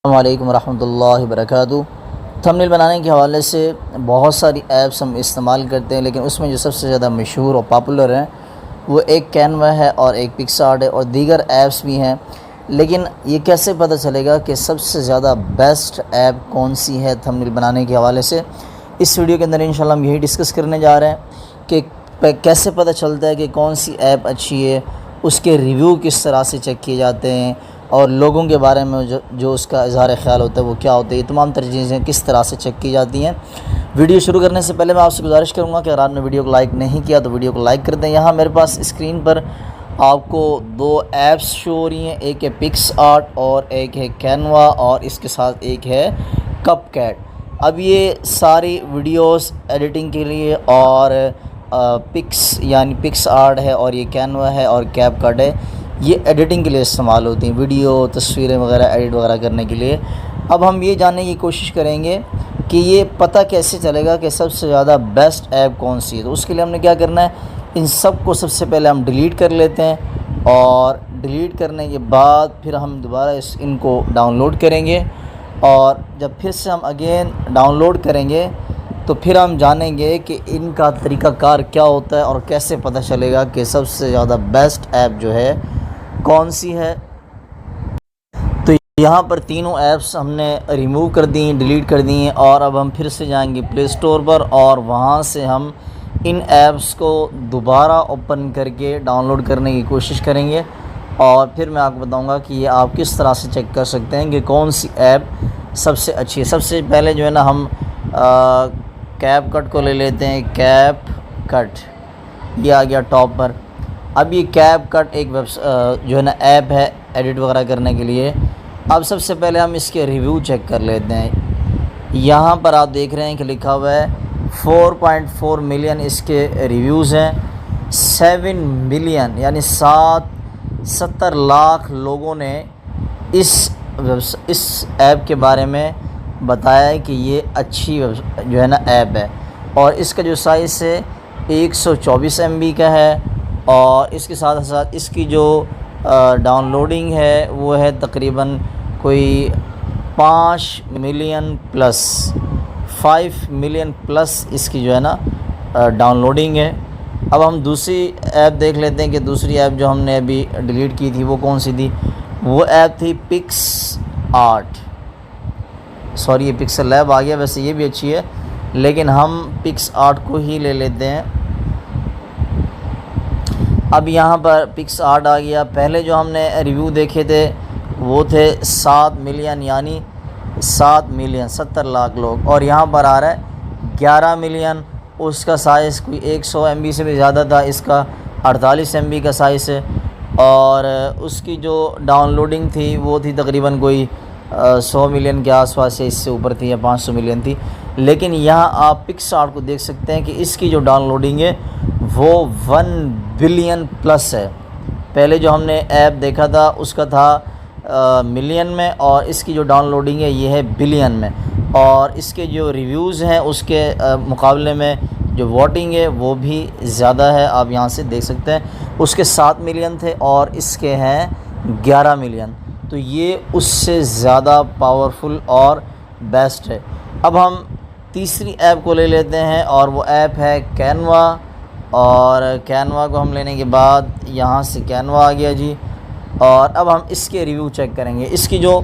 अस्सलामु अलैकुम वरहमतुल्लाहि वबरकातुहू। थंबनेल बनाने के हवाले से बहुत सारी ऐप्स हम इस्तेमाल करते हैं, लेकिन उसमें जो सबसे ज़्यादा मशहूर और पॉपुलर हैं वो एक कैनवा है और एक पिक्सआर्ट है और दीगर ऐप्स भी हैं। लेकिन ये कैसे पता चलेगा कि सबसे ज़्यादा बेस्ट ऐप कौन सी है थंबनेल बनाने के हवाले से? इस वीडियो के अंदर इंशाल्लाह हम यही डिस्कस करने जा रहे हैं कि कैसे पता चलता है कि कौन सी ऐप अच्छी है, उसके रिव्यू किस तरह से चेक किए जाते हैं और लोगों के बारे में जो उसका इज़हार ख़्याल होता है वो क्या होता है, ये तमाम तरह चीज़ें किस तरह से चेक की जाती हैं। वीडियो शुरू करने से पहले मैं आपसे गुजारिश करूँगा कि अगर आपने वीडियो को लाइक नहीं किया तो वीडियो को लाइक कर दें। यहाँ मेरे पास स्क्रीन पर आपको दो ऐप्स शो हो रही हैं, एक है पिक्सआर्ट और एक है कैनवा और इसके साथ एक है कपकैट। अब ये सारी वीडियोस एडिटिंग के लिए और पिक्सआर्ट है और ये कैनवा है और कैपकट है, ये एडिटिंग के लिए इस्तेमाल होती हैं, वीडियो तस्वीरें वगैरह एडिट वगैरह करने के लिए। अब हम ये जानने की कोशिश करेंगे कि ये पता कैसे चलेगा कि सबसे ज़्यादा बेस्ट ऐप कौन सी है। तो उसके लिए हमने क्या करना है, इन सब को सबसे पहले हम डिलीट कर लेते हैं और डिलीट करने के बाद फिर हम दोबारा इनको डाउनलोड करेंगे और जब फिर से हम अगेन डाउनलोड करेंगे तो फिर हम जानेंगे कि इनका तरीक़ाकार क्या होता है और कैसे पता चलेगा कि सबसे ज़्यादा बेस्ट ऐप जो है कौन सी है। तो यहाँ पर तीनों ऐप्स हमने रिमूव कर दी, डिलीट कर दी हैं और अब हम फिर से जाएंगे प्ले स्टोर पर और वहाँ से हम इन ऐप्स को दोबारा ओपन करके डाउनलोड करने की कोशिश करेंगे और फिर मैं आपको बताऊँगा कि ये आप किस तरह से चेक कर सकते हैं कि कौन सी ऐप सबसे अच्छी है। सबसे पहले जो है ना हम कैपकट को ले लेते हैं। कैपकट ये आ गया टॉप पर। अब ये कैपकट एक जो है ना ऐप है एडिट वगैरह करने के लिए। अब सबसे पहले हम इसके रिव्यू चेक कर लेते हैं। यहाँ पर आप देख रहे हैं कि लिखा हुआ है 4.4 मिलियन इसके रिव्यूज़ हैं। 7 मिलियन यानी 70 लाख लोगों ने इस ऐप के बारे में बताया है कि ये अच्छी जो है ना ऐप है और इसका जो साइज़ है 124 MB का है और इसके साथ साथ इसकी जो डाउनलोडिंग है वो है तकरीबन कोई 5 मिलियन प्लस इसकी जो है ना डाउनलोडिंग है। अब हम दूसरी ऐप देख लेते हैं कि दूसरी ऐप जो हमने अभी डिलीट की थी वो कौन सी थी। वो ऐप थी पिक्सआर्ट, सॉरी ये पिक्सल लैब आ गया, वैसे ये भी अच्छी है लेकिन हम पिक्सआर्ट को ही ले लेते हैं। अब यहाँ पर पिक्सआर्ट आ गया। पहले जो हमने रिव्यू देखे थे वो थे 7 मिलियन यानी 70 लाख लोग और यहाँ पर आ रहा है 11 मिलियन। उसका साइज़ कोई 100 MB से भी ज़्यादा था, इसका 48 MB का साइज़ है और उसकी जो डाउनलोडिंग थी वो थी तकरीबन कोई 100 मिलियन के आसपास, इससे ऊपर थी या 500 मिलियन थी। लेकिन यहाँ आप पिक्सआर्ट को देख सकते हैं कि इसकी जो डाउनलोडिंग है वो 1 बिलियन प्लस है। पहले जो हमने ऐप देखा था उसका था मिलियन में और इसकी जो डाउनलोडिंग है ये है बिलियन में और इसके जो रिव्यूज़ हैं उसके मुकाबले में जो वोटिंग है वो भी ज़्यादा है। आप यहाँ से देख सकते हैं उसके 7 मिलियन थे और इसके हैं 11 मिलियन, तो ये उससे ज़्यादा पावरफुल और बेस्ट है। अब हम तीसरी ऐप को ले लेते हैं और वो ऐप है कैनवा और कैनवा को हम लेने के बाद यहाँ से कैनवा आ गया जी और अब हम इसके रिव्यू चेक करेंगे। इसकी जो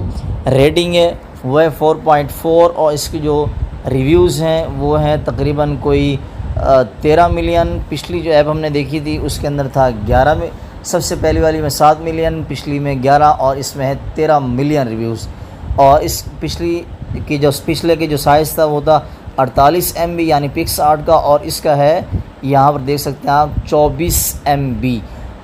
रेटिंग है वो है 4.4 और इसकी जो रिव्यूज़ हैं वो हैं तकरीबन कोई 13 मिलियन। पिछली जो ऐप हमने देखी थी उसके अंदर था 11 में, सबसे पहली वाली में 7 मिलियन, पिछली में 11 और इसमें है 13 मिलियन रिव्यूज़। और इस पिछले के जो साइज़ था वो था 48 MB यानी पिक्सआर्ट का और इसका है यहाँ पर देख सकते हैं आप 24 MB।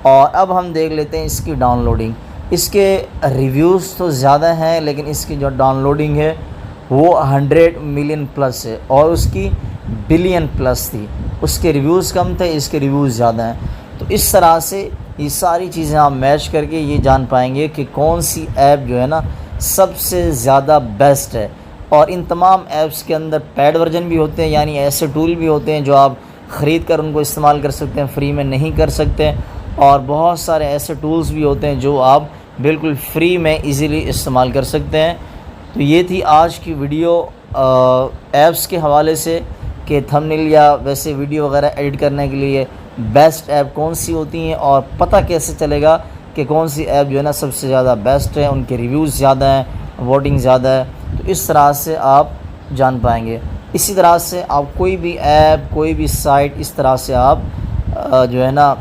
और अब हम देख लेते हैं इसकी डाउनलोडिंग। इसके रिव्यूज़ तो ज़्यादा हैं लेकिन इसकी जो डाउनलोडिंग है वो 100 मिलियन प्लस है और उसकी बिलियन प्लस थी। उसके रिव्यूज़ कम थे, इसके रिव्यूज़ ज़्यादा हैं। तो इस तरह से ये सारी चीज़ें आप मैच करके ये जान पाएंगे कि कौन सी ऐप जो है ना सबसे ज़्यादा बेस्ट है। और इन तमाम ऐप्स के अंदर पेड वर्जन भी होते हैं यानी ऐसे टूल भी होते हैं जो आप ख़रीद कर उनको इस्तेमाल कर सकते हैं, फ्री में नहीं कर सकते। और बहुत सारे ऐसे टूल्स भी होते हैं जो आप बिल्कुल फ्री में इजीली इस्तेमाल कर सकते हैं। तो ये थी आज की वीडियो ऐप्स के हवाले से कि थंबनेल या वैसे वीडियो वगैरह एडिट करने के लिए बेस्ट ऐप कौन सी होती हैं और पता कैसे चलेगा कि कौन सी ऐप जो है ना सबसे ज़्यादा बेस्ट है, उनके रिव्यूज़ ज़्यादा हैं, वोटिंग ज़्यादा है। तो इस तरह से आप जान पाएंगे। इसी तरह से आप कोई भी ऐप, कोई भी साइट, इस तरह से आप जो है ना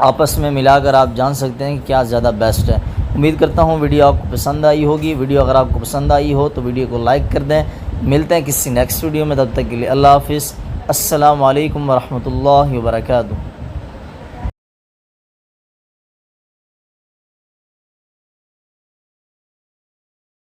आपस में मिलाकर आप जान सकते हैं कि क्या ज़्यादा बेस्ट है। उम्मीद करता हूँ वीडियो आपको पसंद आई होगी। वीडियो अगर आपको पसंद आई हो तो वीडियो को लाइक कर दें। मिलते हैं किसी नेक्स्ट वीडियो में, तब तक के लिए अल्लाह हाफ़िज़। अस्सलामु अलैकुम वरहमतुल्लाहि वबरकातुहू।